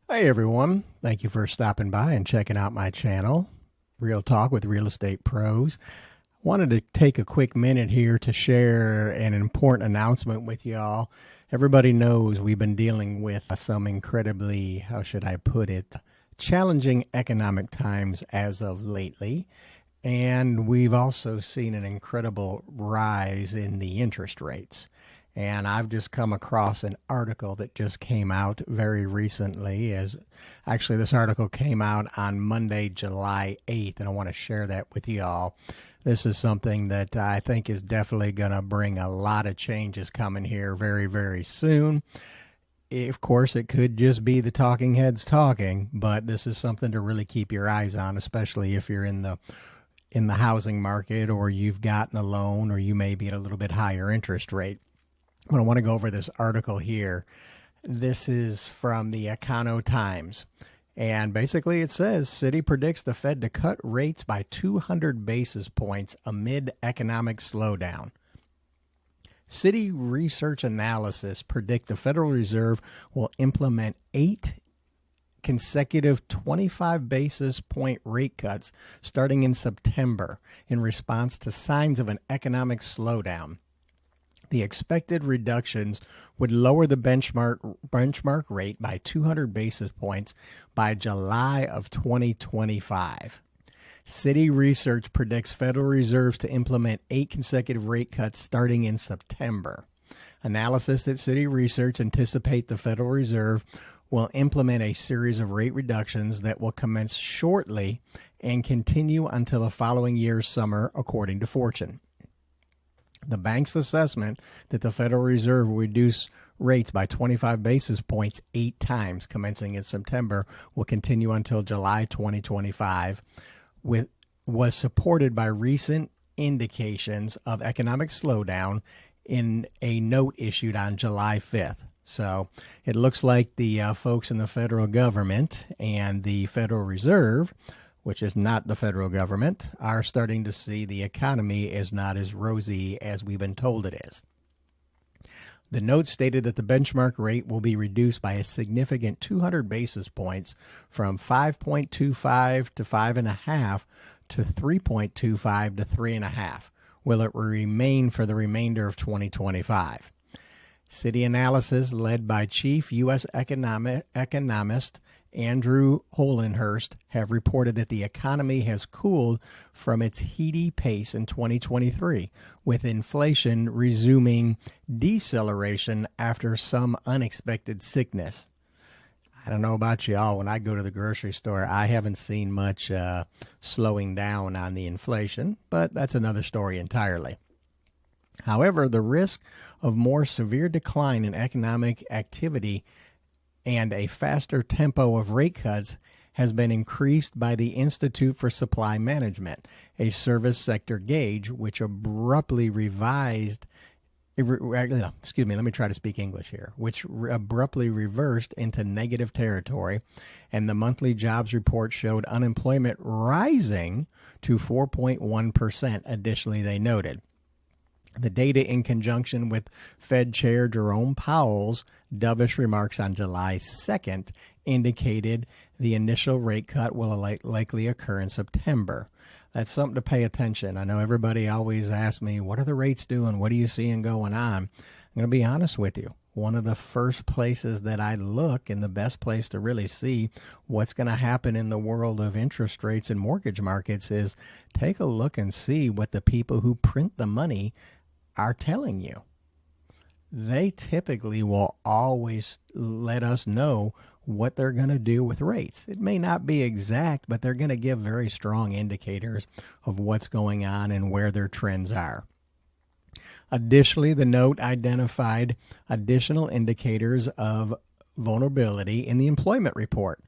Hey everyone, thank you for stopping by and checking out my channel, Real Talk with Real Estate Pros. Wanted to take a quick minute here to share an important announcement with y'all. Everybody knows we've been dealing with some incredibly, how should I put it, challenging economic times as of lately. And we've also seen an incredible rise in the interest rates. And I've just come across an article that just came out very recently. As actually, this article came out on Monday, July 8th, and I want to share that with y'all. This is something that I think is definitely going to bring a lot of changes coming here very, very soon. Of course, it could just be the talking heads talking, but this is something to really keep your eyes on, especially if you're in the housing market, or you've gotten a loan, or you may be at a little bit higher interest rate. I want to go over this article here. This is from the Econo Times. And basically it says, Citi predicts the Fed to cut rates by 200 basis points amid economic slowdown. Citi research analysis predict the Federal Reserve will implement 8 consecutive 25 basis point rate cuts starting in September in response to signs of an economic slowdown. The expected reductions would lower the benchmark rate by 200 basis points by July of 2025. Citi Research predicts Federal Reserve to implement 8 consecutive rate cuts starting in September. Analysis at Citi Research anticipate the Federal Reserve will implement a series of rate reductions that will commence shortly and continue until the following year's summer, according to Fortune. The bank's assessment that the Federal Reserve will reduce rates by 25 basis points 8 times commencing in September will continue until July 2025, was supported by recent indications of economic slowdown in a note issued on July 5th. So it looks like the folks in the federal government and the Federal Reserve, which is not the federal government, are starting to see the economy is not as rosy as we've been told it is. The note stated that the benchmark rate will be reduced by a significant 200 basis points from 5.25 to 5.5 to 3.25 to 3.5. Will it remain for the remainder of 2025? Citi analysis led by Chief U.S. Economist Andrew Hollenhurst have reported that the economy has cooled from its heady pace in 2023, with inflation resuming deceleration after some unexpected sickness. I don't know about y'all, when I go to the grocery store, I haven't seen much slowing down on the inflation, but that's another story entirely. However, the risk of more severe decline in economic activity and a faster tempo of rate cuts has been increased by the Institute for Supply Management, a service sector gauge which abruptly reversed into negative territory, and the monthly jobs report showed unemployment rising to 4.1%. Additionally, they noted the data, in conjunction with Fed Chair Jerome Powell's dovish remarks on July 2nd, indicated the initial rate cut will likely occur in September. That's something to pay attention. I know everybody always asks me, what are the rates doing? What are you seeing going on? I'm going to be honest with you. One of the first places that I look, and the best place to really see what's going to happen in the world of interest rates and mortgage markets, is take a look and see what the people who print the money are telling you. They typically will always let us know what they're going to do with rates. It may not be exact, but they're going to give very strong indicators of what's going on and where their trends are. Additionally, the note identified additional indicators of vulnerability in the employment report.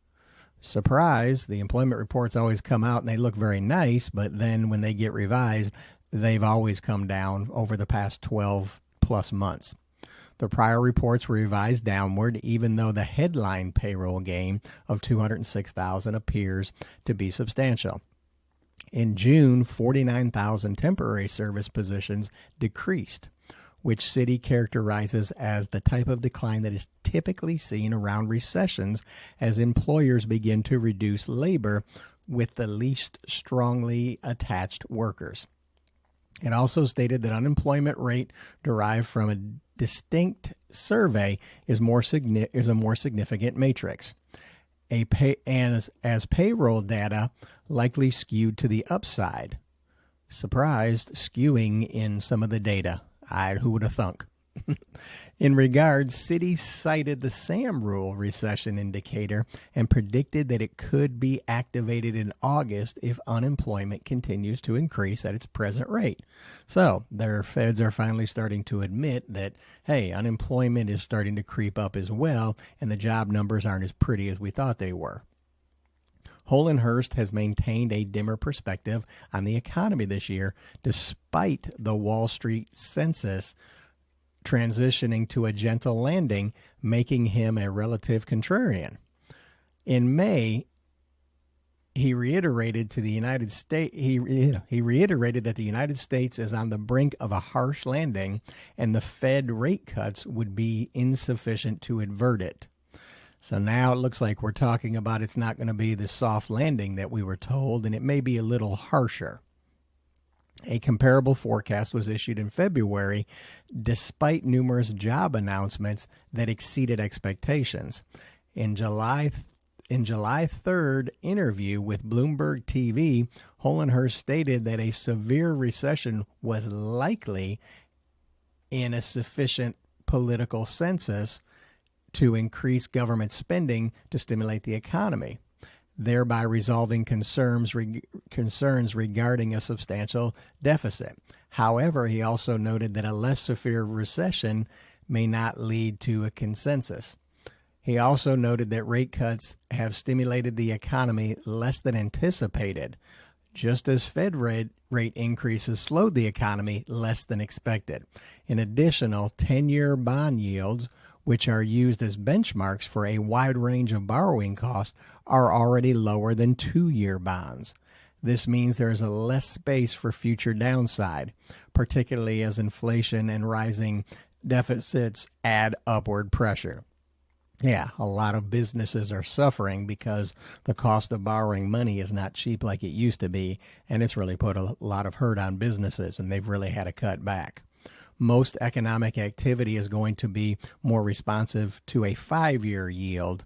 Surprise, the employment reports always come out and they look very nice, but then when they get revised, they've always come down over the past 12 plus months. The prior reports were revised downward, even though the headline payroll gain of $206,000 appears to be substantial. In June, 49,000 temporary service positions decreased, which Citi characterizes as the type of decline that is typically seen around recessions as employers begin to reduce labor with the least strongly attached workers. It also stated that unemployment rate derived from a distinct survey is a more significant matrix. As payroll data likely skewed to the upside. Surprised, skewing in some of the data. Who would have thunk? In regards, Citi cited the SAM rule recession indicator and predicted that it could be activated in August if unemployment continues to increase at its present rate. So their feds are finally starting to admit that, hey, unemployment is starting to creep up as well, and the job numbers aren't as pretty as we thought they were. Hollenhurst has maintained a dimmer perspective on the economy this year, despite the Wall Street census transitioning to a gentle landing, making him a relative contrarian. In May, he reiterated that the United States is on the brink of a harsh landing, and the Fed rate cuts would be insufficient to avert it. So now it looks like we're talking about it's not going to be the soft landing that we were told, and it may be a little harsher. A comparable forecast was issued in February, despite numerous job announcements that exceeded expectations. In July 3rd interview with Bloomberg TV, Hollenhurst stated that a severe recession was likely in a sufficient political census to increase government spending to stimulate the economy, thereby resolving concerns regarding a substantial deficit. However, he also noted that a less severe recession may not lead to a consensus. He also noted that rate cuts have stimulated the economy less than anticipated, just as Fed rate increases slowed the economy less than expected. In addition, 10-year bond yields, which are used as benchmarks for a wide range of borrowing costs, are already lower than 2-year bonds. This means there is a less space for future downside, particularly as inflation and rising deficits add upward pressure. Yeah, a lot of businesses are suffering because the cost of borrowing money is not cheap like it used to be, and it's really put a lot of hurt on businesses, and they've really had to cut back. Most economic activity is going to be more responsive to a 5-year yield,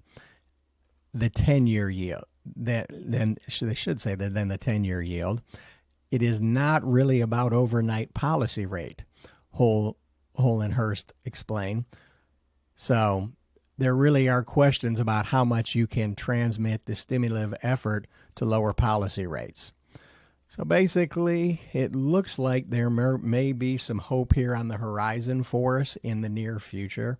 the 10-year yield, than the 10-year yield. It is not really about overnight policy rate, Hollenhurst explained. So there really are questions about how much you can transmit the stimulative effort to lower policy rates. So basically, it looks like there may be some hope here on the horizon for us in the near future.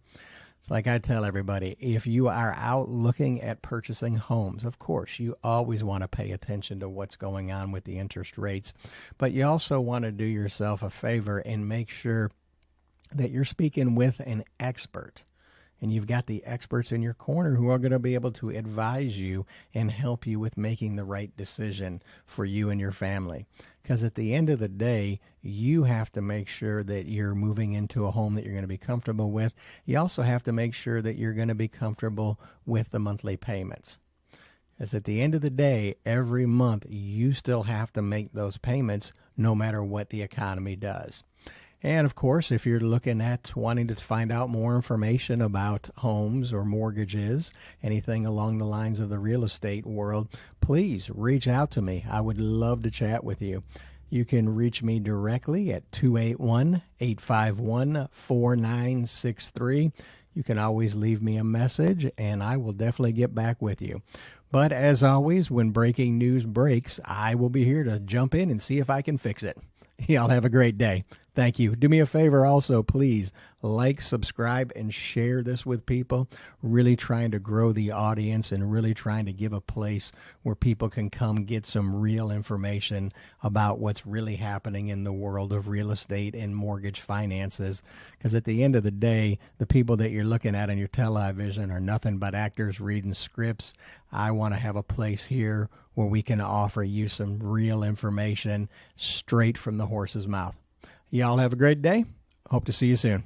It's like I tell everybody, if you are out looking at purchasing homes, of course, you always want to pay attention to what's going on with the interest rates, but you also want to do yourself a favor and make sure that you're speaking with an expert. And you've got the experts in your corner who are going to be able to advise you and help you with making the right decision for you and your family. Because at the end of the day, you have to make sure that you're moving into a home that you're going to be comfortable with. You also have to make sure that you're going to be comfortable with the monthly payments. Because at the end of the day, every month, you still have to make those payments no matter what the economy does. And of course, if you're looking at wanting to find out more information about homes or mortgages, anything along the lines of the real estate world, please reach out to me. I would love to chat with you. You can reach me directly at 281-851-4963. You can always leave me a message, and I will definitely get back with you. But as always, when breaking news breaks, I will be here to jump in and see if I can fix it. Y'all have a great day. Thank you. Do me a favor also, please like, subscribe, and share this with people. Really trying to grow the audience and really trying to give a place where people can come get some real information about what's really happening in the world of real estate and mortgage finances. Because at the end of the day, the people that you're looking at on your television are nothing but actors reading scripts. I want to have a place here where we can offer you some real information straight from the horse's mouth. Y'all have a great day. Hope to see you soon.